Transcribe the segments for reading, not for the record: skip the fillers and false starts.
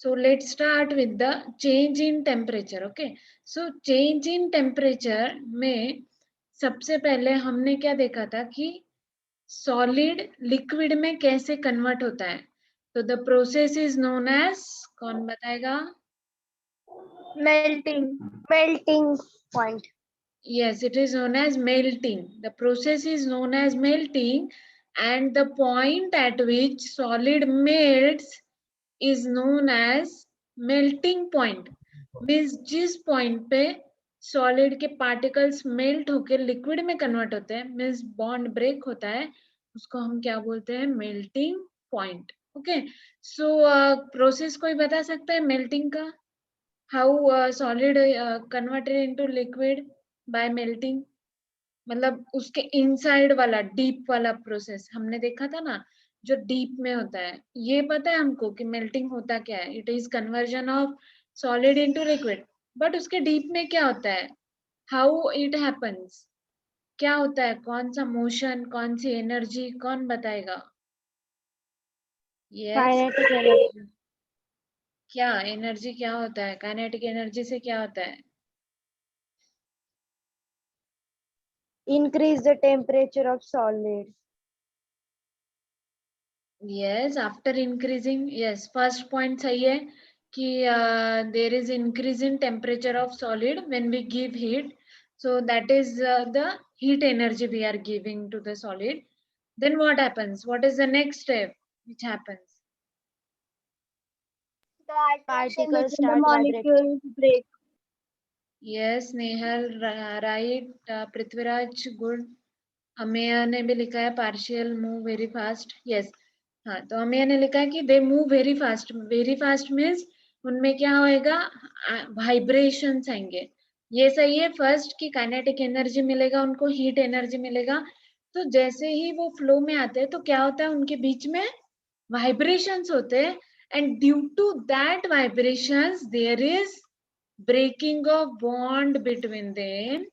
So let's start with the change in temperature. Okay, so change in temperature में सबसे पहले हमने क्या देखा था कि सॉलिड लिक्विड में कैसे कन्वर्ट होता है. तो the process is known as, कौन बताएगा? melting point. Yes, it is known as melting. The process is known as melting, and the point at which solid melts is known as melting point. Means जिस point पे solid के particles melt होके liquid में convert होते हैं, means bond break होता है, उसको हम क्या बोलते हैं? melting point. Okay, so process कोई बता सकता है melting का? How solid converted into liquid by melting? मतलब उसके इनसाइड वाला डीप वाला प्रोसेस हमने देखा था ना, जो डीप में होता है. ये पता है हमको कि मेल्टिंग होता क्या है. It is conversion of solid into liquid. But उसके डीप में क्या होता है? How it happens? क्या होता है? कौन सा मोशन, कौन सी एनर्जी, कौन बताएगा? Yes, Kinetic energy. क्या एनर्जी, क्या होता है? काइनेटिक एनर्जी से क्या होता है? Increase the temperature of solids. Yes, after increasing, yes, first point सही है कि there is increase in temperature of solid when we give heat. So that is the heat energy we are giving to the solid. Then what happens? What is the next step which happens? The attraction Particles between the start vibrating. molecules break. Yes, Nehal, right. Prithviraj, good. Ameya ने भी लिखा है partial move very fast. Yes, हाँ, तो अमेया ने लिखा है कि they move very fast. Very fast means उनमें क्या होएगा? वाइब्रेशंस आएंगे. ये सही है फर्स्ट कि काइनेटिक एनर्जी मिलेगा उनको, हीट एनर्जी मिलेगा. तो जैसे ही वो फ्लो में आते हैं तो क्या होता है? उनके बीच में वाइब्रेशंस होते हैं, and due to that vibrations there is breaking of bond between them.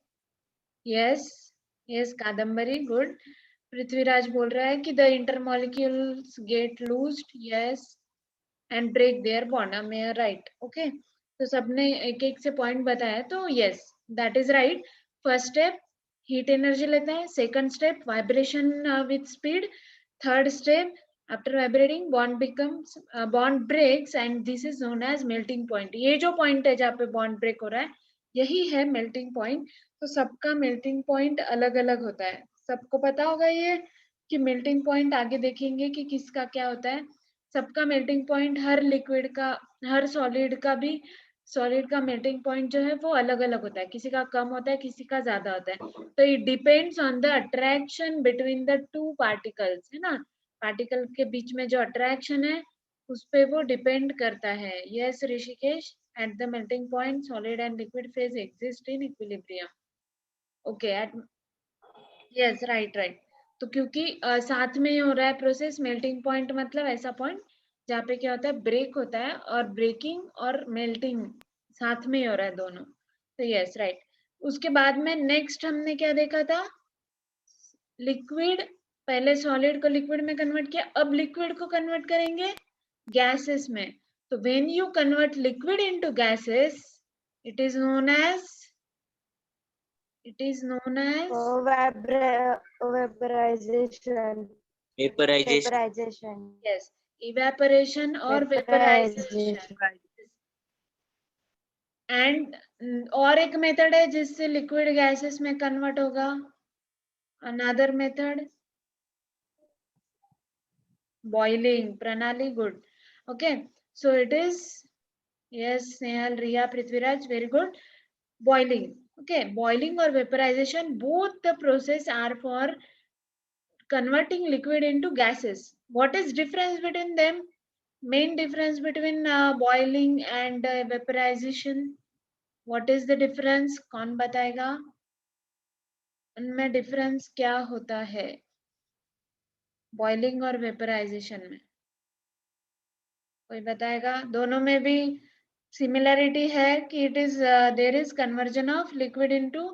Yes, yes Kadambari, good. Prithviraj बोल रहा है कि the intermolecules get loosed. Yes, and break their bond. मैं राइट. ओके, तो सबने एक एक से पॉइंट बताया. तो yes, that is right. First step heat energy लेते हैं. Second step vibration with speed. Third step after vibrating bond breaks, and this is known as melting point. ये जो पॉइंट है जहाँ पे बॉन्ड ब्रेक हो रहा है, यही है मेल्टिंग पॉइंट. तो सबका मेल्टिंग पॉइंट अलग अलग होता है. सबको पता होगा ये कि मेल्टिंग पॉइंट आगे देखेंगे कि किसका क्या होता है. सबका मेल्टिंग पॉइंट हर लिक्विड का, हर सॉलिड का भी, सॉलिड का मेल्टिंग पॉइंट जो है वो अलग अलग होता है. किसी का कम होता है, किसी का ज्यादा होता है. तो it depends on the attraction between the two particles, है ना. पार्टिकल के बीच में जो अट्रैक्शन है उस पे वो डिपेंड करता है. Yes Rishikesh, at the melting point solid and liquid phase exist in equilibrium. Okay, at, yes, right right. तो क्योंकि साथ में ही हो रहा है प्रोसेस. मेल्टिंग पॉइंट मतलब ऐसा पॉइंट जहाँ पे क्या होता है? ब्रेक होता है, और ब्रेकिंग और मेल्टिंग साथ में ही हो रहा है दोनों. तो यस, राइट. उसके बाद में नेक्स्ट हमने क्या देखा था? लिक्विड. पहले सॉलिड को लिक्विड में कन्वर्ट किया, अब लिक्विड को कन्वर्ट करेंगे गैसेस में. तो when you convert liquid into gases, it is known as, Vaporization. Vaporization. yes, evaporation और vaporization. एंड और एक मेथड है जिससे लिक्विड गैसेस में कन्वर्ट होगा. Another method boiling Pranali. Good. Okay, so it is, yes Snehal, Riya, Prithviraj, very good. Boiling. Okay, boiling और vaporization, both the process are for converting liquid into gases. What is difference between them? Main difference between boiling and vaporization. What is the difference? कौन बताएगा? उनमें difference क्या होता है boiling और vaporisation में? कोई बताएगा? दोनों में भी सिमिलरिटी है कि it is there is conversion of liquid into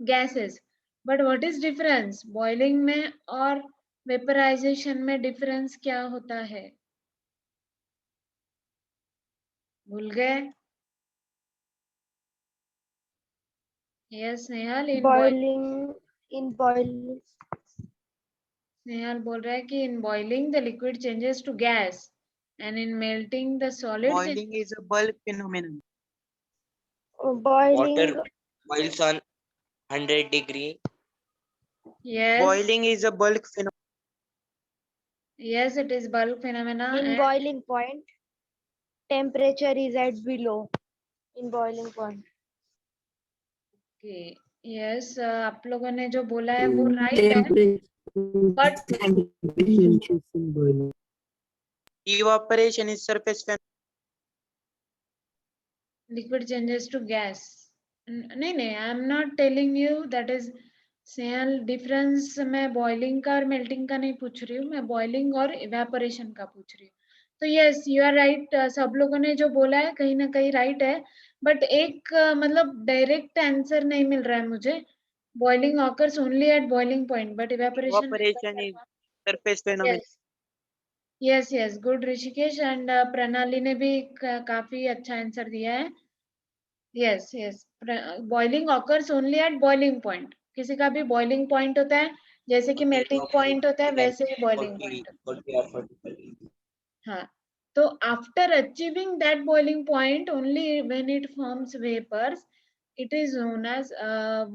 gases. But what is difference boiling में और वेपराइजेशन में? डिफरेंस क्या होता है? भूल गए? Yes Nehal, in boiling, in boiling, Nehal बोल रहा है कि in boiling the liquid changes to gas and in melting the solid Boiling is a bulk phenomenon. boiling, Water boils on 100 degree. Yes Boiling is a bulk phenomenon. Yes it is bulk phenomena in boiling point, temperature is at below, in boiling point. Yes आप लोगों ने जो बोला है वो right है, but Evaporation is surface phenomenon. liquid changes to gas. नहीं नहीं, I am not telling you that is Snehal difference. मैं बॉइलिंग का और मेल्टिंग का नहीं पूछ रही हूँ, मैं बॉइलिंग और इवेपोरेशन का पूछ रही हूँ। तो यस यू आर राइट, सब लोगों ने जो बोला है कहीं ना कहीं राइट है, बट एक मतलब डायरेक्ट आंसर नहीं मिल रहा है मुझे। Boiling occurs only at boiling point but evaporation Evaporation is surface phenomenon. Yes yes yes good Rishikesh, and Pranali ने भी काफी अच्छा आंसर दिया है। Yes yes boiling occurs only at boiling point. किसी का भी बॉइलिंग पॉइंट होता है, जैसे कि मेल्टिंग पॉइंट होता है वैसे ही बॉइलिंग पॉइंट होता है। हाँ, तो after achieving that boiling point only when it forms vapours it is known as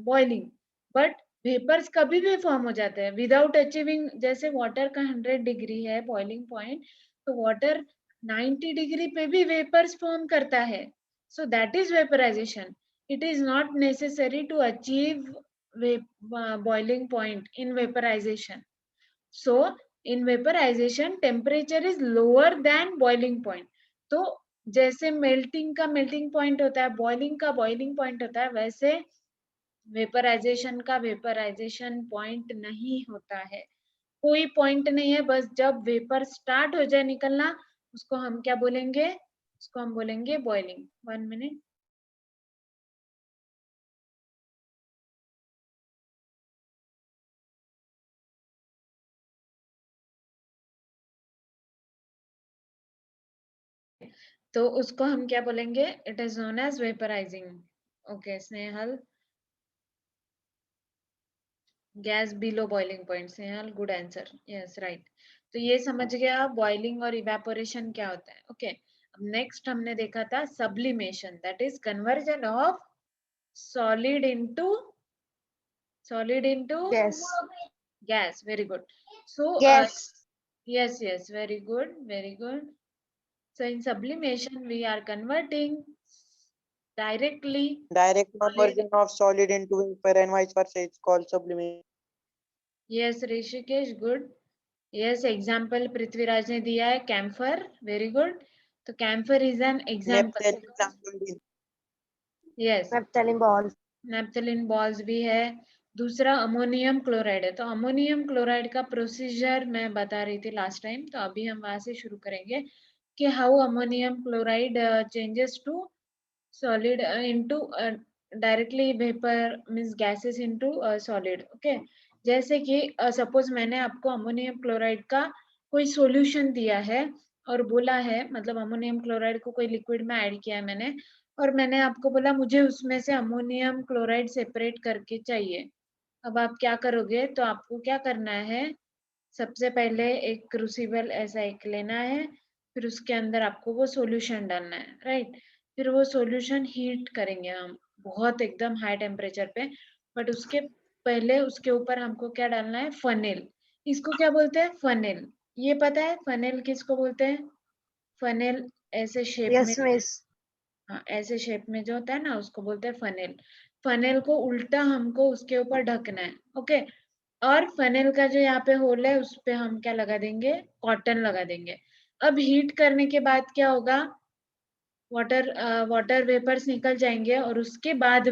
boiling. But vapours कभी भी फॉर्म हो जाते हैं विदाउट अचीविंग। जैसे वाटर का 100 डिग्री है बॉइलिंग पॉइंट, तो वाटर 90 डिग्री पे भी वेपर्स फॉर्म करता है। So that is vaporization. It is not necessary to achieve boiling point in vaporization. So in vaporization temperature is lower than boiling point. तो जैसे melting का melting point होता है, boiling का boiling point होता है, वैसे वेपराइजेशन का वेपराइजेशन पॉइंट नहीं होता है। कोई पॉइंट नहीं है, बस जब वेपर स्टार्ट हो जाए निकलना उसको हम क्या बोलेंगे? उसको हम बोलेंगे बॉइलिंग। 1 मिनट। तो उसको हम क्या बोलेंगे? It is known as vaporizing. Okay Snehal, gas below boiling point. Snehal good answer, yes right. तो ये समझ गया बॉइलिंग और इवेपोरेशन क्या होता है। ओके अब नेक्स्ट हमने देखा था sublimation, that is conversion of solid into Yes, gas. Very good. So yes, yes yes, very good, very good. So in sublimation we are converting directly Direct solid. conversion of solid into vapor and vice versa is called sublimation. Yes Rishikesh, good. Yes, example Prithviraj ने दिया है camphor, very good. तो camphor is an example. Naphthalene sampled in yes naphthalene balls, naphthalene balls भी है। दूसरा ammonium chloride है। तो ammonium chloride का प्रोसीजर मैं बता रही थी लास्ट टाइम, तो अभी हम वहां से शुरू करेंगे कि how ammonium chloride changes to solid into directly vapor means gases into solid। Okay जैसे कि सपोज मैंने आपको अमोनियम क्लोराइड का कोई सॉल्यूशन दिया है और बोला है, मतलब अमोनियम क्लोराइड को कोई लिक्विड में ऐड किया है मैंने, और मैंने आपको बोला मुझे उसमें से अमोनियम क्लोराइड सेपरेट करके चाहिए। अब आप क्या करोगे? तो आपको क्या करना है, सबसे पहले एक क्रूसिबल ऐसा एक लेना है, फिर उसके अंदर आपको वो सॉल्यूशन डालना है, राइट। फिर वो सॉल्यूशन हीट करेंगे हम बहुत एकदम हाई टेम्परेचर पे, बट उसके पहले उसके ऊपर हमको क्या डालना है? फनेल। इसको क्या बोलते हैं? फनेल। ये पता है फनेल किसको बोलते हैं? फनेल ऐसे शेप में, yes, miss, हाँ ऐसे शेप में जो होता है ना उसको बोलते हैं फनेल। फनेल को उल्टा हमको उसके ऊपर ढकना है। ओके और फनेल का जो यहाँ पे होल है उस पे हम क्या लगा देंगे? कॉटन लगा देंगे। अब हीट करने के बाद क्या होगा? वाटर वेपर्स निकल जाएंगे और उसके बाद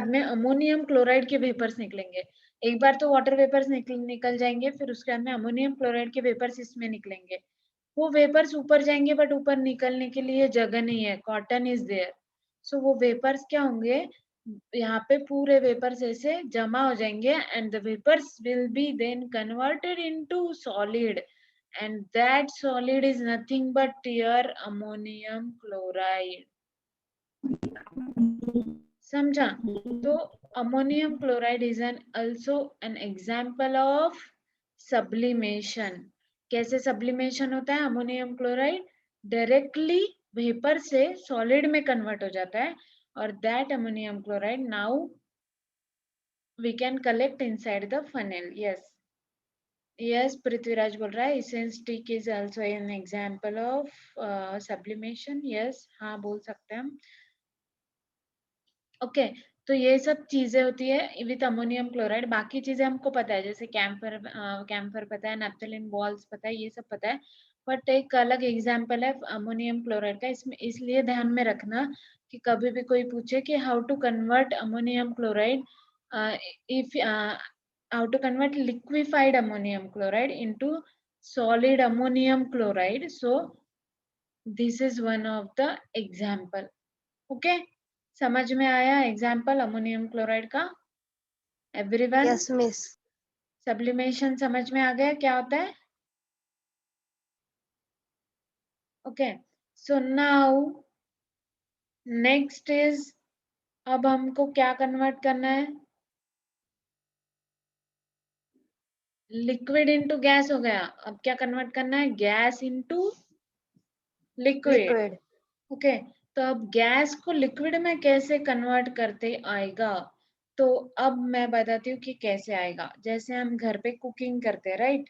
में अमोनियम क्लोराइड के वेपर्स निकलेंगे। एक बार तो वाटर वेपर्स निकल जाएंगे, फिर उसके बाद में अमोनियम क्लोराइड के वेपर्स इसमें निकलेंगे। वो वेपर्स ऊपर जाएंगे बट ऊपर निकलने के लिए जगह नहीं है, कॉटन इज देयर। सो वो वेपर्स क्या होंगे? यहाँ पे पूरे वेपर्स ऐसे जमा हो जाएंगे and the vapours will be then converted into solid and that solid is nothing but pure ammonium chloride. समझा? तो ammonium chloride is also an example of sublimation. कैसे sublimation होता है? ammonium chloride directly vapor से solid में convert हो जाता है और that ammonium chloride now we can collect inside the funnel. Yes, Prithviraj बोल रहा है essence stick is also an example of sublimation. Yes, हाँ बोल सकते हैं हम. ओके तो ये सब चीजें होती है विथ अमोनियम क्लोराइड. बाकी चीजें हमको पता है जैसे कैम्फर पता है, नैप्थेलिन बॉल्स पता है, ये सब पता है. बट एक अलग एग्जांपल है अमोनियम क्लोराइड का. इसमें इसलिए ध्यान में रखना कि कभी भी कोई पूछे कि how to convert ammonium chloride, if how to convert liquefied ammonium chloride into solid ammonium chloride. So this is one of the example. Okay, समझ में आया एग्जाम्पल अमोनियम क्लोराइड का? Everyone Yes, miss. सब्लिमेशन समझ में आ गया क्या होता है? Okay so now next is, अब हमको क्या कन्वर्ट करना है? लिक्विड इनटू गैस हो गया. अब क्या कन्वर्ट करना है? Gas into liquid. Liquid. Okay तो अब गैस को लिक्विड में कैसे कन्वर्ट करते आएगा? तो अब मैं बताती हूँ कि कैसे आएगा. जैसे हम घर पे कुकिंग करते हैं, राइट?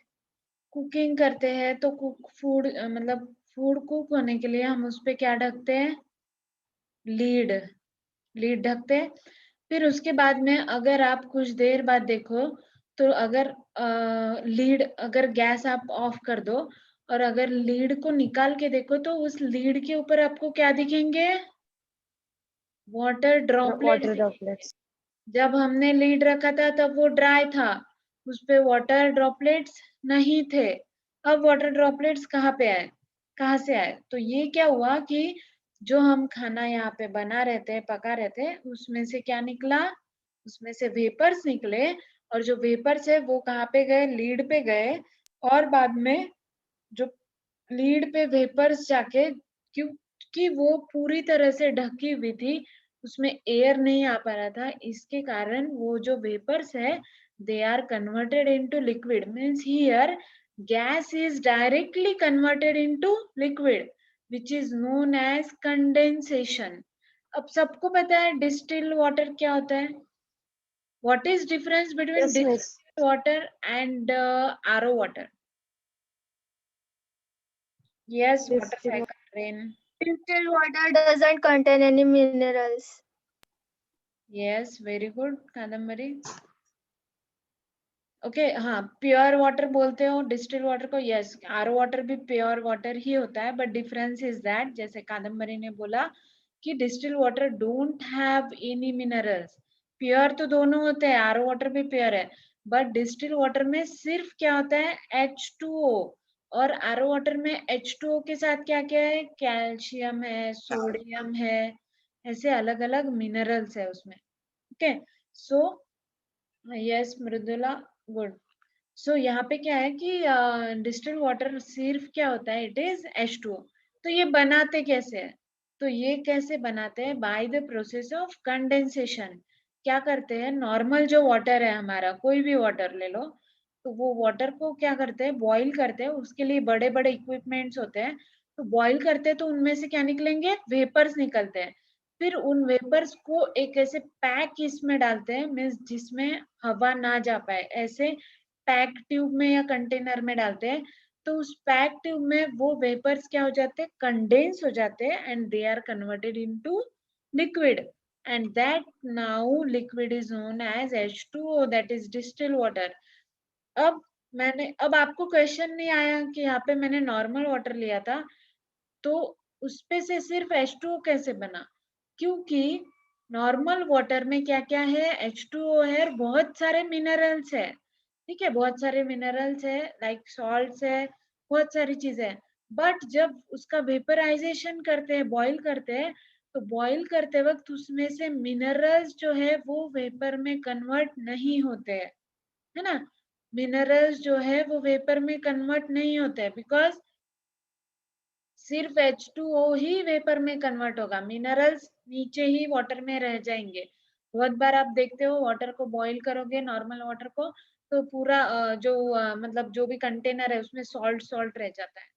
कुकिंग करते हैं तो फूड मतलब फूड कुक होने के लिए हम उस पे क्या ढकते हैं? लीड ढकते हैं. फिर उसके बाद में अगर आप कुछ देर बाद देखो तो अगर लीड, अगर गैस आप ऑफ कर दो और अगर लीड को निकाल के देखो तो उस लीड के ऊपर आपको क्या दिखेंगे? Water droplets. Water droplets. जब हमने लीड रखा था तब वो ड्राई था, उस पे वाटर ड्रॉपलेट्स नहीं थे. अब वाटर ड्रॉपलेट्स कहाँ पे आए? कहाँ से आए? तो ये क्या हुआ कि जो हम खाना यहाँ पे बना रहे थे, पका रहे थे, उसमें से क्या निकला? उसमें से वेपर्स निकले और जो वेपर्स है वो कहाँ पे गए? लीड पे गए. और बाद में जो लीड पे वेपर्स जाके, क्योंकि वो पूरी तरह से ढकी हुई थी, उसमें एयर नहीं आ पा रहा था, इसके कारण वो जो वेपर्स है they are converted into liquid. Means here gas is directly converted into liquid which is known as condensation. अब सबको पता है डिस्टिल वाटर क्या होता है? What is difference between Yes, miss. distilled water and RO water? Yes, water Distilled cycle train. Distilled water doesn't contain any minerals. Yes, very good, Kadambari. Okay हाँ, pure water बोलते हो डिस्टिल वाटर को. Yes, RO water भी pure water ही होता है, but difference is that जैसे कादम्बरी ने बोला कि distil water don't have any minerals. Pure तो दोनों होते हैं, आरओ वाटर भी प्योर है, बट डिस्टिल वाटर में सिर्फ क्या होता है? H2O. और आरओ वाटर में H2O के साथ क्या क्या है? कैल्शियम है, सोडियम है, ऐसे अलग अलग मिनरल्स है उसमें. Okay so yes Mridula, good. So यहाँ पे क्या है कि डिस्टिल वाटर सिर्फ क्या होता है? It is H2O. तो ये बनाते कैसे हैं? तो ये कैसे बनाते हैं? By the process of condensation. क्या करते हैं? नॉर्मल जो वाटर है हमारा, कोई भी वाटर ले लो, तो वो वाटर को क्या करते हैं? बॉईल करते हैं. उसके लिए बड़े बड़े इक्विपमेंट्स होते हैं. तो बॉईल करते हैं तो उनमें से क्या निकलेंगे? वेपर्स निकलते हैं. फिर उन वेपर्स को एक ऐसे पैक इसमें डालते हैं, मीन्स जिसमें हवा ना जा पाए, ऐसे पैक ट्यूब में या कंटेनर में डालते हैं. तो उस पैक ट्यूब में वो वेपर्स क्या हो जाते हैं? कंडेंस हो जाते हैं and they are converted into liquid. And that now liquid is known as H2O, that is distil water. अब आपको क्वेश्चन नहीं आया कि यहाँ पे मैंने नॉर्मल वाटर लिया था तो उसपे से सिर्फ H2O कैसे बना? क्योंकि नॉर्मल वाटर में क्या क्या है? H2O है, बहुत सारे मिनरल्स है. ठीक है, बहुत सारे मिनरल्स है, लाइक सॉल्ट्स है, बहुत सारी चीजें है. बट जब उसका वेपराइजेशन करते हैं, बॉईल करते हैं, तो बॉईल करते वक्त उसमें से मिनरल्स जो है वो वेपर में कन्वर्ट नहीं होते हैं, है ना? मिनरल्स जो है वो वेपर में कन्वर्ट नहीं होते हैं, बिकॉज सिर्फ H2O ही वेपर में कन्वर्ट होगा, मिनरल्स नीचे ही वाटर में रह जाएंगे। बहुत बार आप देखते हो वाटर को बॉईल करोगे, नॉर्मल वाटर को, तो पूरा मतलब जो भी कंटेनर है उसमें सॉल्ट सॉल्ट रह जाता है।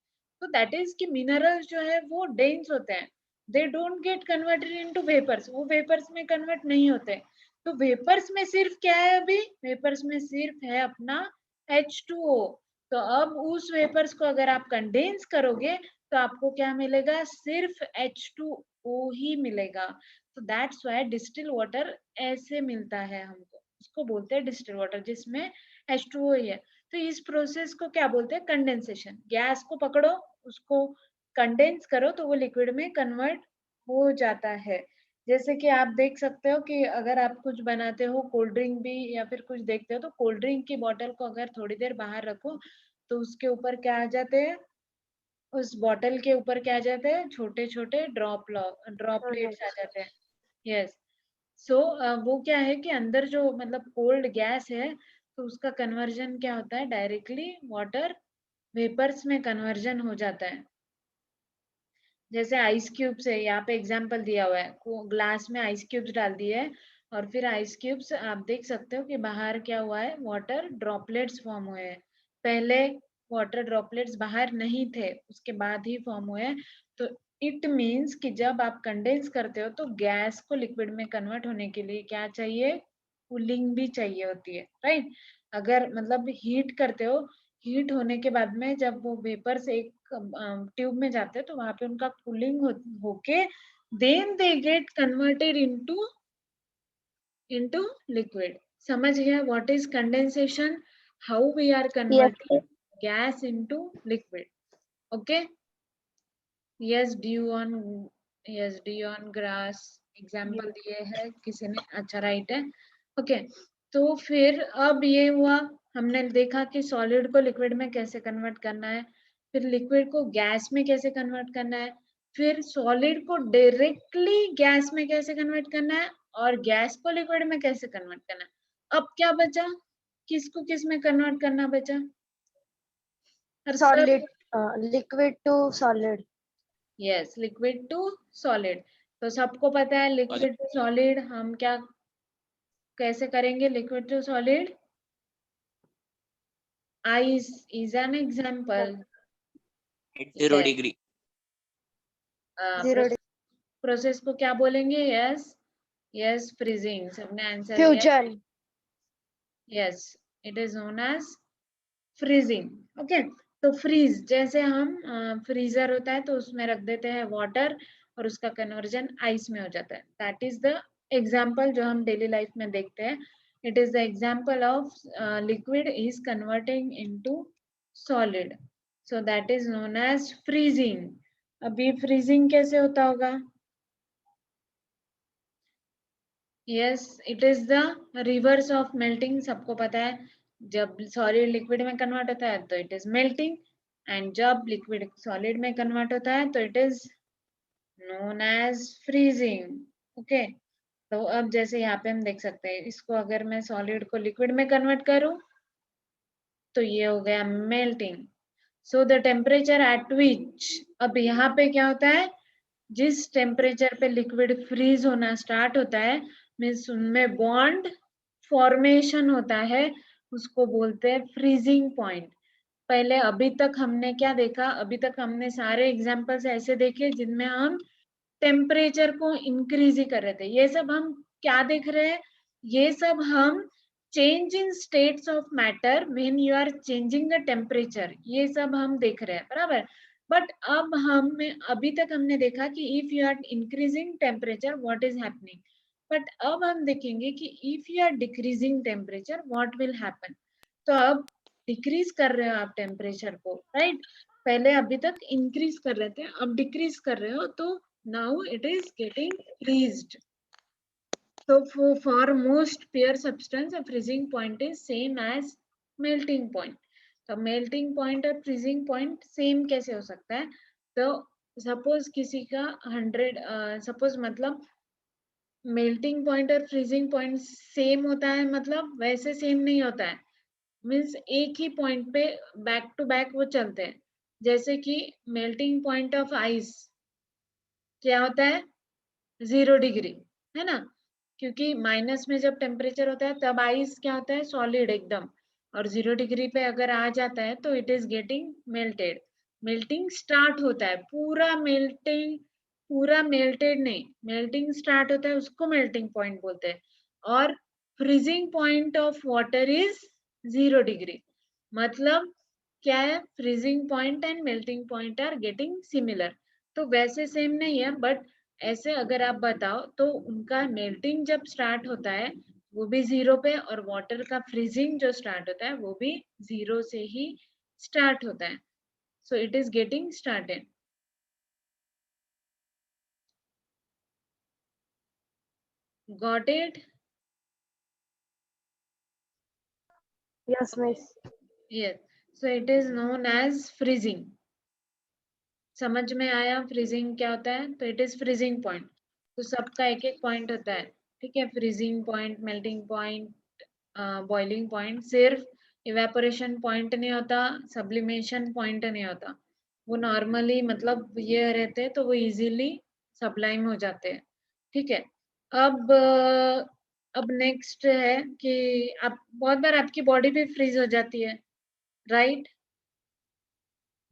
तो दैट इज कि मिनरल्स जो है वो डेंस होते हैं, they don't get converted into vapours, वो वेपर्स में कन्वर्ट नहीं होते। तो वेपर्स में सिर्फ क्या है, अभी वेपर्स में सिर्फ है अपना H2O। तो अब उस वेपर्स को अगर आप कंडेंस करोगे तो आपको क्या मिलेगा, सिर्फ H2O ही मिलेगा। तो दैट्स व्हाई डिस्टिल वाटर ऐसे मिलता है हमको, उसको बोलते हैं डिस्टिल वाटर जिसमें H2O ही है। तो इस प्रोसेस को क्या बोलते हैं, कंडेंसेशन। गैस को पकड़ो, उसको कंडेंस करो तो वो लिक्विड में कन्वर्ट हो जाता है। जैसे कि आप देख सकते हो कि अगर आप कुछ बनाते हो, कोल्ड ड्रिंक भी या फिर कुछ देखते हो, तो कोल्ड ड्रिंक की बोतल को अगर थोड़ी देर बाहर रखो तो उसके ऊपर क्या आ जाते हैं, उस बॉटल के ऊपर क्या आ जाते हैं, छोटे छोटे ड्रॉपलेट्स आ जाते हैं। यस। सो वो क्या है कि अंदर जो मतलब कोल्ड गैस है, तो उसका कन्वर्जन क्या होता है, डायरेक्टली वाटर वेपर्स में कन्वर्जन हो जाता है। जैसे आइस क्यूब्स है, यहाँ पे एग्जांपल दिया हुआ है, ग्लास में आइस क्यूब्स डाल दिए है और फिर आइस क्यूब्स आप देख सकते हो कि बाहर क्या हुआ है, वाटर ड्रॉपलेट्स फॉर्म हुए हैं। पहले वाटर ड्रॉपलेट्स बाहर नहीं थे, उसके बाद ही फॉर्म हुए हैं। तो इट मीन्स कि जब आप कंडेंस करते हो तो गैस को लिक्विड में कन्वर्ट होने के लिए क्या चाहिए, कूलिंग भी चाहिए होती है, राइट। अगर मतलब हीट करते हो, हीट होने के बाद में जब वो वेपर्स एक ट्यूब में जाते हैं तो वहां पे उनका कूलिंग होके then they get converted into liquid. समझ गया what is condensation, how we are Yes, converting sir. Gas into liquid. Okay. Yes dew on, yes dew on grass example दिए है किसी ने, अच्छा राइट है। ओके। तो फिर अब ये हुआ, हमने देखा कि सॉलिड को लिक्विड में कैसे कन्वर्ट करना है, फिर लिक्विड को गैस में कैसे कन्वर्ट करना है, फिर सॉलिड को डायरेक्टली गैस में कैसे कन्वर्ट करना है, और गैस को लिक्विड में कैसे कन्वर्ट करना है। अब क्या बचा, किसको किस में कन्वर्ट करना बचा, और सब। Solid, liquid to solid. Yes, liquid to solid. तो सबको पता है लिक्विड टू सॉलिड हम क्या कैसे करेंगे, liquid to solid, ice is an example। at 0 degree. Zero degree. Process को क्या बोलेंगे, यस यस फ्रीजिंग, सबने आंसर दिया। Fusion. Yes, it is known as freezing. Okay. तो फ्रीज, जैसे हम फ्रीजर होता है तो उसमें रख देते हैं वाटर और उसका कन्वर्जन आइस में हो जाता है, दैट इज द एग्जाम्पल जो हम डेली लाइफ में देखते हैं। It is the example of liquid is converting into solid, so that is known as freezing. अभी फ्रीजिंग कैसे होता होगा, yes it is the reverse of melting, सबको पता है। जब सॉलिड लिक्विड में कन्वर्ट होता है तो इट इज मेल्टिंग, एंड जब लिक्विड सॉलिड में कन्वर्ट होता है तो it is known as freezing. Okay. तो अब जैसे यहाँ पे हम देख सकते हैं, इसको अगर मैं सॉलिड को लिक्विड में कन्वर्ट करूं तो ये हो गया melting. So the temperature at विच, अब यहाँ पे क्या होता है, जिस टेम्परेचर पे लिक्विड फ्रीज होना स्टार्ट होता है, मीन्स उनमें बॉन्ड फॉर्मेशन होता है, उसको बोलते हैं फ्रीजिंग पॉइंट। पहले अभी तक हमने क्या देखा, अभी तक हमने सारे एग्जांपल्स ऐसे देखे जिनमें हम टेम्परेचर को इंक्रीज ही कर रहे थे। ये सब हम क्या देख रहे हैं, ये सब हम change in states of matter when you are changing the temperature, ये सब हम देख रहे हैं, बराबर। बट अब हम अभी तक हमने देखा कि if you are increasing temperature what is happening, but अब हम देखेंगे कि if you are decreasing temperature what will happen. तो अब डिक्रीज कर रहे हो आप टेम्परेचर को, राइट। पहले अभी तक इंक्रीज कर रहे थे, अब डिक्रीज कर रहे हो, तो now it is getting freezed. So for most pure substance, a freezing point is same as melting point. तो melting point और freezing point same कैसे हो सकता है, तो suppose किसी का 100 suppose मतलब melting point और freezing point same होता है, मतलब वैसे same नहीं होता है। मीन्स एक ही पॉइंट पे बैक टू बैक वो चलते हैं। जैसे कि मेल्टिंग पॉइंट ऑफ आइस क्या होता है 0 डिग्री, है ना, क्योंकि माइनस में जब टेम्परेचर होता है तब आइस क्या होता है सॉलिड एकदम, और 0 डिग्री पे अगर आ जाता है तो it is getting melted. Melting start होता है, पूरा मेल्टेड नहीं, मेल्टिंग स्टार्ट होता है, उसको मेल्टिंग पॉइंट बोलते हैं। और freezing point of water is 0 degree. मतलब क्या है, freezing point and melting point are getting similar. तो वैसे सेम नहीं है, बट ऐसे अगर आप बताओ तो उनका मेल्टिंग जब स्टार्ट होता है वो भी 0 पे, और वाटर का फ्रीजिंग जो स्टार्ट होता है वो भी 0 से ही स्टार्ट होता है। So it is getting started. Got it? Yes, miss. Yes, so it is known as freezing. समझ में आया फ्रीजिंग क्या होता है? तो इट इज फ्रीजिंग पॉइंट। तो सबका एक एक पॉइंट होता है, ठीक है, freezing point, melting point, boiling point. सिर्फ इवेपोरेशन पॉइंट नहीं होता, सब्लिमेशन पॉइंट नहीं होता। वो नॉर्मली मतलब ये रहते हैं तो वो इजीली सब्लाइम हो जाते हैं, ठीक है। अब नेक्स्ट है कि आप बहुत बार आपकी बॉडी भी फ्रीज हो जाती है, राइट?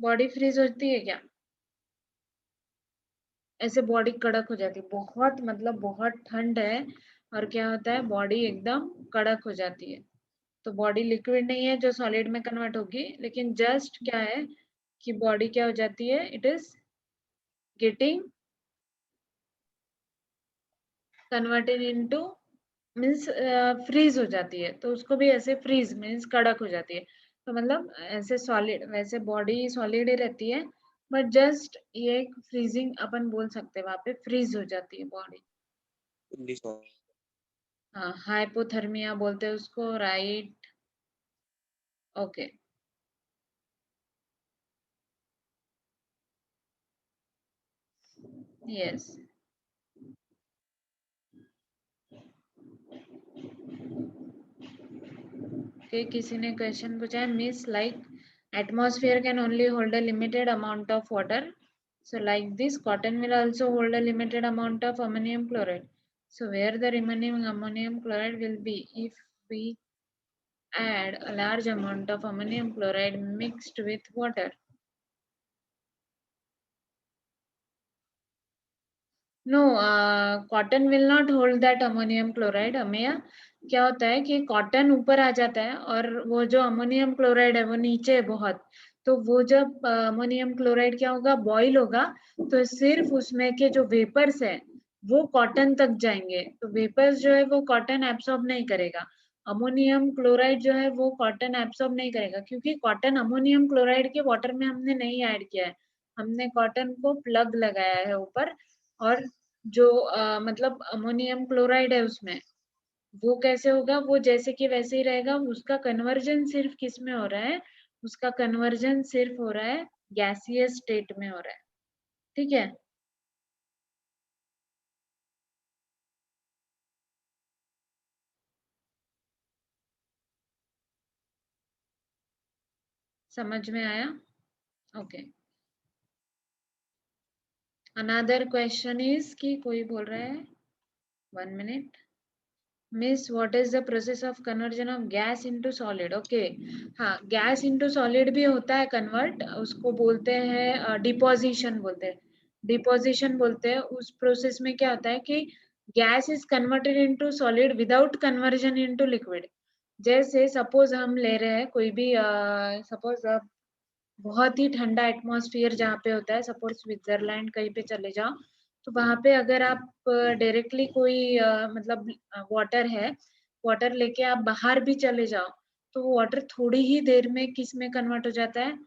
बॉडी फ्रीज होती है क्या? ऐसे बॉडी कड़क हो जाती है, बहुत मतलब बहुत ठंड है और क्या होता है बॉडी एकदम कड़क हो जाती है। तो बॉडी लिक्विड नहीं है जो सॉलिड में कन्वर्ट होगी, लेकिन जस्ट क्या है कि बॉडी क्या हो जाती है, it is getting converted into, means freeze हो जाती है। तो उसको भी ऐसे फ्रीज मीन्स कड़क हो जाती है। तो मतलब ऐसे सॉलिड, वैसे बॉडी सॉलिड ही रहती है, बट जस्ट ये एक फ्रीजिंग अपन बोल सकते हैं, वहां पे फ्रीज हो जाती है बॉडी। This one. हाँ, हाइपोथर्मिया बोलते हैं उसको, राइट? Okay, yes. ओके, किसी ने क्वेश्चन पूछा है, miss like atmosphere can only hold a limited amount of water, so like this cotton will also hold a limited amount of ammonium chloride. So where the remaining ammonium chloride will be if we add a large amount of ammonium chloride mixed with water? No, cotton will not hold that ammonium chloride. Ameya क्या होता है कि cotton ऊपर आ जाता है और वो जो अमोनियम क्लोराइड है वो नीचे है बहुत। तो वो जब अमोनियम क्लोराइड क्या होगा, बॉईल होगा, तो सिर्फ उसमें के जो वेपर्स है वो कॉटन तक जाएंगे। तो वेपर्स जो है वो कॉटन एब्सॉर्ब नहीं करेगा, अमोनियम क्लोराइड जो है वो कॉटन एब्सॉर्ब नहीं करेगा, क्योंकि कॉटन अमोनियम क्लोराइड के वाटर में हमने नहीं ऐड किया है, हमने कॉटन को प्लग लगाया है ऊपर। और जो मतलब अमोनियम क्लोराइड है उसमें, वो कैसे होगा, वो जैसे कि वैसे ही रहेगा। उसका कन्वर्जन सिर्फ किस में हो रहा है, उसका कन्वर्जन सिर्फ हो रहा है गैसियस स्टेट में हो रहा है, ठीक है। समझ में आया? ओके, अनदर क्वेश्चन इज कि कोई बोल रहा है, 1 minute. Miss what is the process of conversion of gas into solid? Okay, हाँ, गैस इनटू सॉलिड भी होता है कन्वर्ट, उसको बोलते हैं डिपोजिशन बोलते हैं, डिपोजिशन बोलते हैं। उस प्रोसेस में क्या होता है कि gas is converted into solid without conversion into liquid. जैसे सपोज हम ले रहे हैं कोई भी, सपोज बहुत ही ठंडा एटमॉस्फेयर जहाँ पे होता है, सपोज स्विट्जरलैंड कहीं पे चले जाओ, तो वहां पे अगर आप डायरेक्टली कोई मतलब वाटर है, वाटर लेके आप बाहर भी चले जाओ, तो वो वाटर थोड़ी ही देर में किस में कन्वर्ट हो जाता है,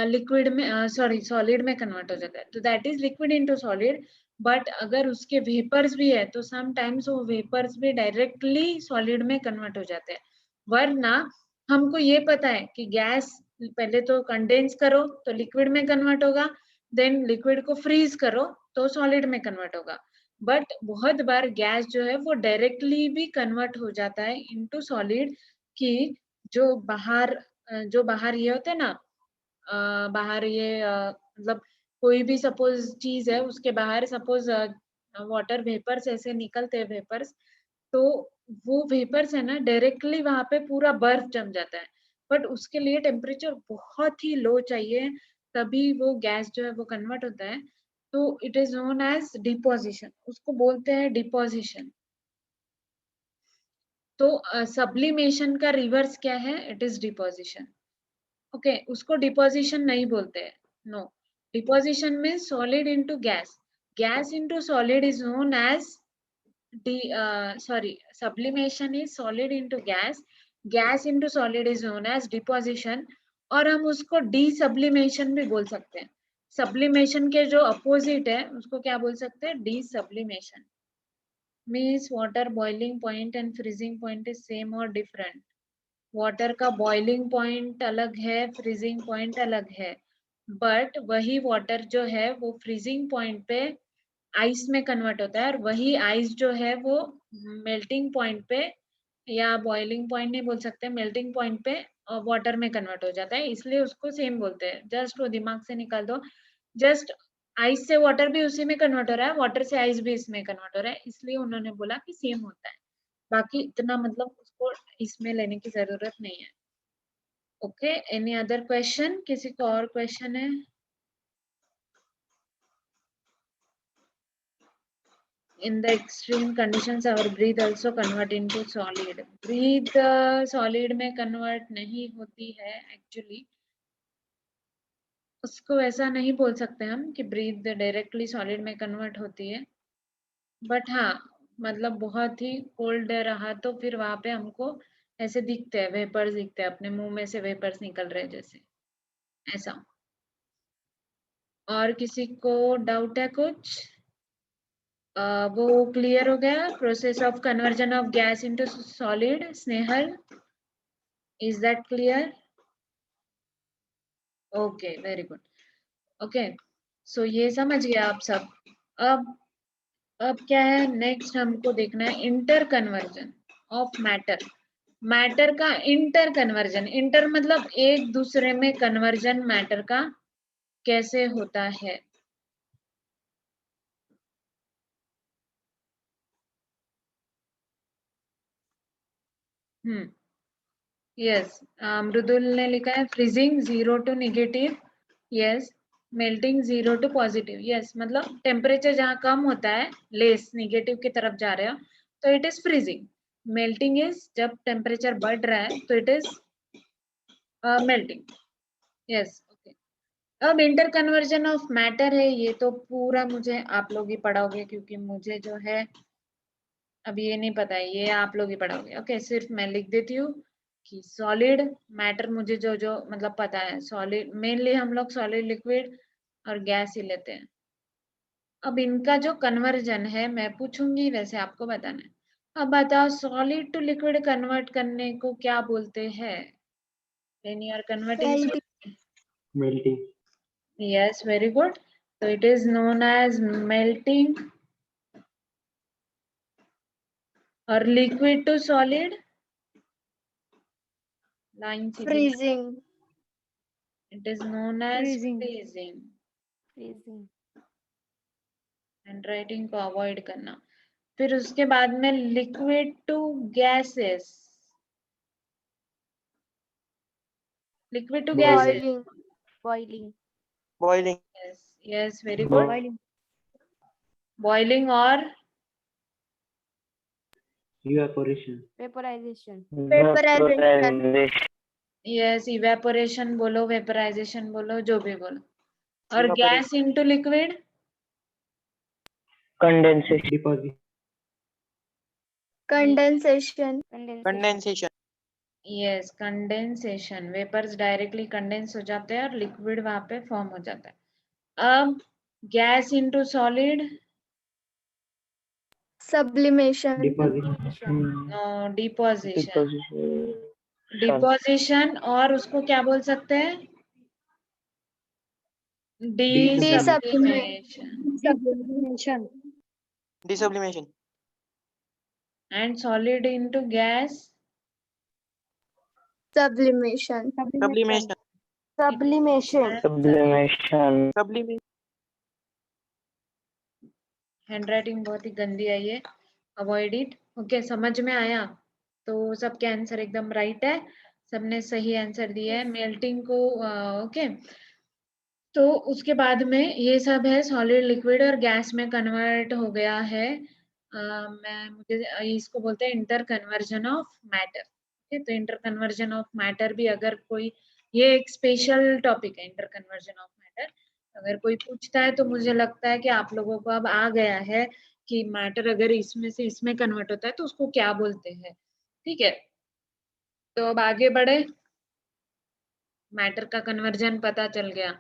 लिक्विड में, सॉरी सॉलिड में कन्वर्ट हो जाता है। तो that is liquid into solid. But अगर उसके वेपर्स भी है तो सम टाइम्स वो वेपर्स भी डायरेक्टली सॉलिड में कन्वर्ट हो जाते हैं। वरना हमको ये पता है कि गैस पहले तो कंडेंस करो तो लिक्विड में कन्वर्ट होगा, देन लिक्विड को फ्रीज करो तो सॉलिड में कन्वर्ट होगा। बट बहुत बार गैस जो है वो डायरेक्टली भी कन्वर्ट हो जाता है इनटू सॉलिड, कि जो बाहर ये होते हैं ना, बाहर ये मतलब कोई भी सपोज चीज है, उसके बाहर सपोज वाटर वेपर्स ऐसे निकलते हैं वेपर्स, तो वो वेपर्स है ना डायरेक्टली वहां पे पूरा बर्फ जम जाता है, बट उसके लिए टेम्परेचर बहुत ही लो चाहिए, तभी वो गैस जो है वो कन्वर्ट होता है। तो it is known as deposition, उसको बोलते हैं डिपोजिशन। तो सब्लिमेशन का रिवर्स क्या है? It is deposition. ओके, उसको डिपोजिशन नहीं बोलते हैं, नो। डिपोजिशन में solid into gas, gas into solid is known as sublimation is solid into gas, gas into solid is known as deposition, और हम उसको desublimation भी बोल सकते हैं। sublimation के जो अपोजिट है उसको क्या बोल सकते हैं? desublimation। means water boiling point and freezing point is same or different? Water का बॉइलिंग पॉइंट अलग है, फ्रीजिंग पॉइंट अलग है, बट वही वाटर जो है वो फ्रीजिंग पॉइंट पे आइस में कन्वर्ट होता है, और वही आइस जो है वो मेल्टिंग पॉइंट पे, या बॉइलिंग पॉइंट नहीं बोल सकते, मेल्टिंग पॉइंट पे वाटर में कन्वर्ट हो जाता है, इसलिए उसको सेम बोलते हैं। जस्ट वो दिमाग से निकाल दो, जस्ट आइस से वाटर भी उसी में कन्वर्ट हो रहा है, वाटर से आइस भी इसमें कन्वर्ट हो रहा है, इसलिए उन्होंने बोला कि सेम होता है। बाकी इतना मतलब उसको इसमें लेने की जरूरत नहीं है। Okay, any other question? किसी को और क्वेश्चन है? In the extreme conditions our breath also convert into solid. breath solid में convert नहीं होती है actually, उसको वैसा नहीं बोल सकते हम कि breath directly solid में convert होती है, but हाँ मतलब बहुत ही cold रहा तो फिर वहां पे हमको ऐसे दिखते हैं, वेपर्स दिखते हैं, अपने मुंह में से वेपर्स निकल रहे जैसे, ऐसा। और किसी को डाउट है कुछ? वो क्लियर हो गया, process of conversion of gas into solid? Snehal, is that clear? Okay, very good. Okay, so ये समझ गया आप सब। अब क्या है, नेक्स्ट हमको देखना है inter conversion of matter. Matter का इंटर कन्वर्जन, इंटर मतलब एक दूसरे में कन्वर्जन मैटर का कैसे होता है। यस, मृदुल ने लिखा है freezing 0 to negative, yes. Melting 0 to positive, yes. मतलब टेम्परेचर जहाँ कम होता है, लेस नेगेटिव की तरफ जा रहे हो, तो it is freezing. Melting is जब टेम्परेचर बढ़ रहा है तो it is melting, yes. Okay, अब इंटर कन्वर्जन ऑफ मैटर है, ये तो पूरा मुझे आप लोग ही पढ़ाओगे, क्योंकि मुझे जो है अब ये नहीं पता है, ये आप लोग ही पढ़ाओगे। ओके, सिर्फ मैं लिख देती हूँ कि सॉलिड मैटर मुझे जो जो मतलब पता है, सॉलिड मेनली हम लोग सॉलिड लिक्विड और गैस ही लेते हैं। अब इनका जो कन्वर्जन है मैं पूछूंगी, वैसे आपको बताना है। अब बताओ, सॉलिड टू लिक्विड कन्वर्ट करने को क्या बोलते हैं? When you are converting? Melting. Yes, very good. तो it is known as melting. और लिक्विड टू सॉलिड? लाइन सीधी। freezing. It is known as Freezing. Freezing. Freezing. Handwriting को avoid करना। फिर उसके बाद में liquid to gases, liquid to gases. Boiling. Boiling. Boiling. Yes yes, very good. Boiling. Boiling और Evaporation. Vaporization. यस, evaporation बोलो, वेपराइजेशन बोलो, जो भी बोलो। और Evaporation. Gas into liquid? Condensation. Deposit. Condensation. Condensation. Yes, condensation. Vapours directly condense हो जाते हैं और लिक्विड वहां पे फॉर्म हो जाता है। अब gas into solid? Sublimation. Deposition. No, deposition. Deposition. Deposition, और उसको क्या बोल सकते हैं? Desublimation. Desublimation. Desublimation. And solid into gas? Sublimation. sublimation, Sublimation. Sublimation. sublimation, handwriting बहुत ही गंदी आई है, अवॉइड इट। ओके, समझ में आया? तो सबके आंसर एकदम राइट है, सबने सही आंसर दिया है मेल्टिंग को। ओके, तो उसके बाद में ये सब है सॉलिड, लिक्विड और गैस में कन्वर्ट हो गया है। मुझे इसको बोलते हैं inter conversion of matter. Okay, तो इंटर कन्वर्जन ऑफ मैटर भी अगर कोई, ये एक स्पेशल टॉपिक है इंटर कन्वर्जन ऑफ मैटर। अगर कोई पूछता है तो मुझे लगता है कि आप लोगों को अब आ गया है कि मैटर अगर इसमें से इसमें कन्वर्ट होता है तो उसको क्या बोलते हैं। ठीक है, तो अब आगे बढ़े। मैटर का कन्वर्जन पता चल गया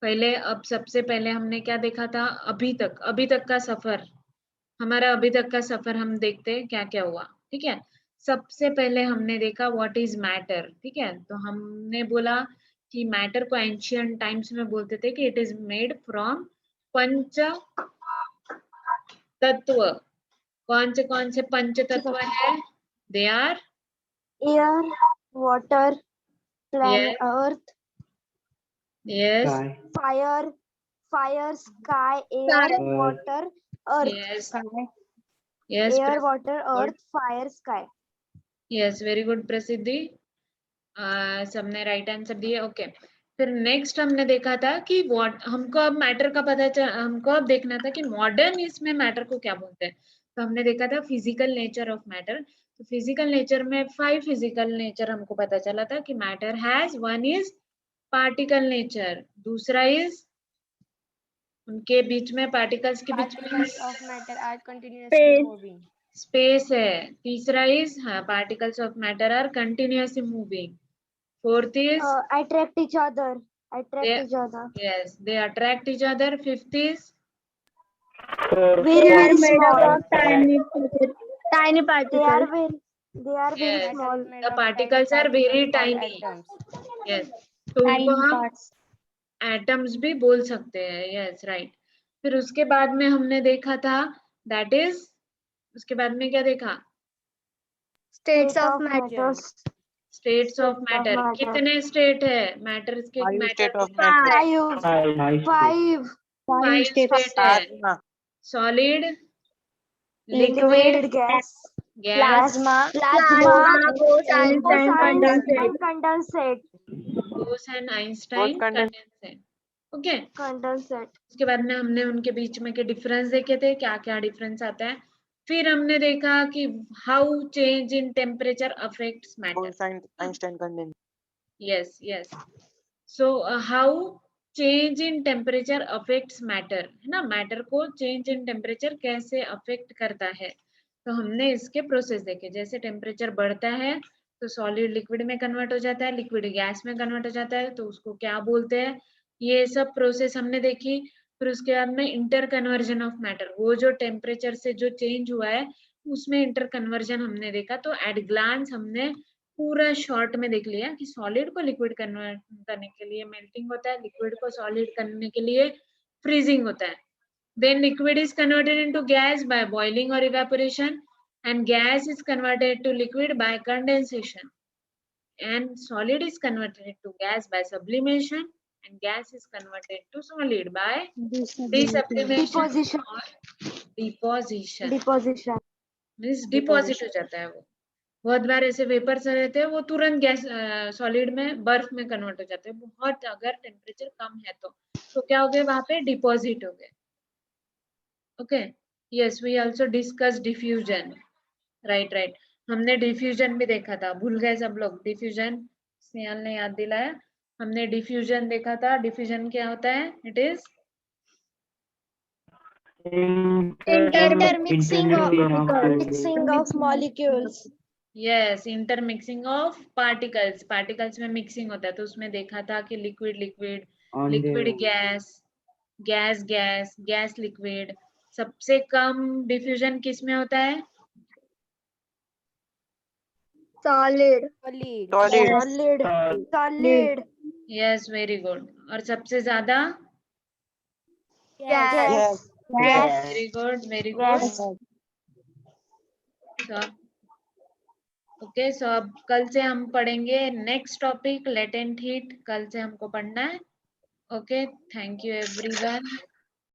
पहले। अब सबसे पहले हमने क्या देखा था? अभी तक का सफर, हमारा अभी तक का सफर हम देखते हैं क्या क्या हुआ। ठीक है, सबसे पहले हमने देखा व्हाट इज मैटर। ठीक है, तो हमने बोला कि मैटर को एंशियंट टाइम्स में बोलते थे कि इट इज मेड फ्रॉम पंच तत्व। कौन से पंच तत्व है? They are Air, water, planet, yes, earth, yes, fire, sky, air, Sky. water, earth. yes, Sky. yes, Air, water, good. earth, fire, sky. Yes, very good प्रसिद्धि। सबने राइट आंसर दिए। ओके, फिर नेक्स्ट हमने देखा था कि व्हाट, हमको अब मैटर का हमको अब देखना था कि मॉडर्न इसमें मैटर को क्या बोलते हैं। तो हमने देखा था फिजिकल नेचर ऑफ मैटर। तो फिजिकल नेचर में 5 फिजिकल नेचर हमको पता चला था कि matter has, one is particle nature, दूसरा इज उनके बीच में, पार्टिकल्स के बीच में Particles of matter are continuously moving. Space है। तीसरा इज, हाँ, particles of matter are continuously moving. Fourth is Attract each other. Attract they, each other. yes, they attract each other. Fifth is Very small. tiny They are very. They are very yes, small. the particles are very tiny. yes, तो उनको हम atoms भी बोल सकते हैं। Yes, right. फिर उसके बाद में हमने देखा था दैट इज, उसके बाद में क्या देखा? States of matter. States of matter. कितने स्टेट है मैटर्स के? five मैटर state of कितने matter, Five. फाइव स्टेट है। सात ना, solid, liquid, Liquid, gas, gas, condensate. Bose and both Einstein condense, condensate. Okay, Condensate. उसके बाद में हमने उनके बीच में के डिफरेंस देखे थे, क्या क्या डिफरेंस आता है। फिर हमने देखा कि how change in temperature affects matter. Bose-Einstein condense, yes, yes. So how change in temperature affects matter, है ना? मैटर को चेंज इन टेम्परेचर कैसे अफेक्ट करता है, तो हमने इसके प्रोसेस देखे। जैसे टेम्परेचर बढ़ता है तो सॉलिड लिक्विड में कन्वर्ट हो जाता है, लिक्विड गैस में कन्वर्ट हो जाता है, तो उसको क्या बोलते हैं? ये सब प्रोसेस हमने देखी। फिर उसके बाद में इंटर कन्वर्जन ऑफ मैटर, वो जो टेम्परेचर से जो चेंज हुआ है उसमें इंटर कन्वर्जन हमने देखा। तो एट ग्लांस हमने पूरा शॉर्ट में देख लिया कि सॉलिड को लिक्विड कन्वर्ट करने के लिए मेल्टिंग होता है, लिक्विड को सॉलिड करने के लिए फ्रीजिंग होता है। Then liquid is converted into gas by boiling or evaporation, and gas is converted to liquid by condensation, and solid is converted to gas by sublimation, and gas is converted to solid by desublimation Deposition. or deposition. Deposition. Means deposit हो जाता है वो। बहुत बार ऐसे vapours रहते हैं वो तुरंत गैस, सॉलिड में, बर्फ में कन्वर्ट हो जाते हैं। बहुत अगर टेम्परेचर कम है तो क्या हो गए? वहां पे डिपॉजिट हो गए। Okay, yes, we also discuss diffusion. Right, right, हमने डिफ्यूजन भी देखा था। भूल गए सब लोग डिफ्यूजन? स्नेहल ने याद दिलाया। हमने डिफ्यूजन देखा था। डिफ्यूजन क्या होता है? It is Mixing of molecules. Yes, intermixing of particles. Particles में मिक्सिंग होता है। तो उसमें देखा था कि liquid liquid, liquid gas, gas gas, gas liquid. सबसे कम डिफ्यूजन किस में होता है? Solid. solid, Solid. Yes, very good. और सबसे ज्यादा? Gas. Very good, very good. gas, okay so अब कल से हम पढ़ेंगे नेक्स्ट टॉपिक लेटेंट हीट, कल से हमको पढ़ना है। Okay, thank you everyone.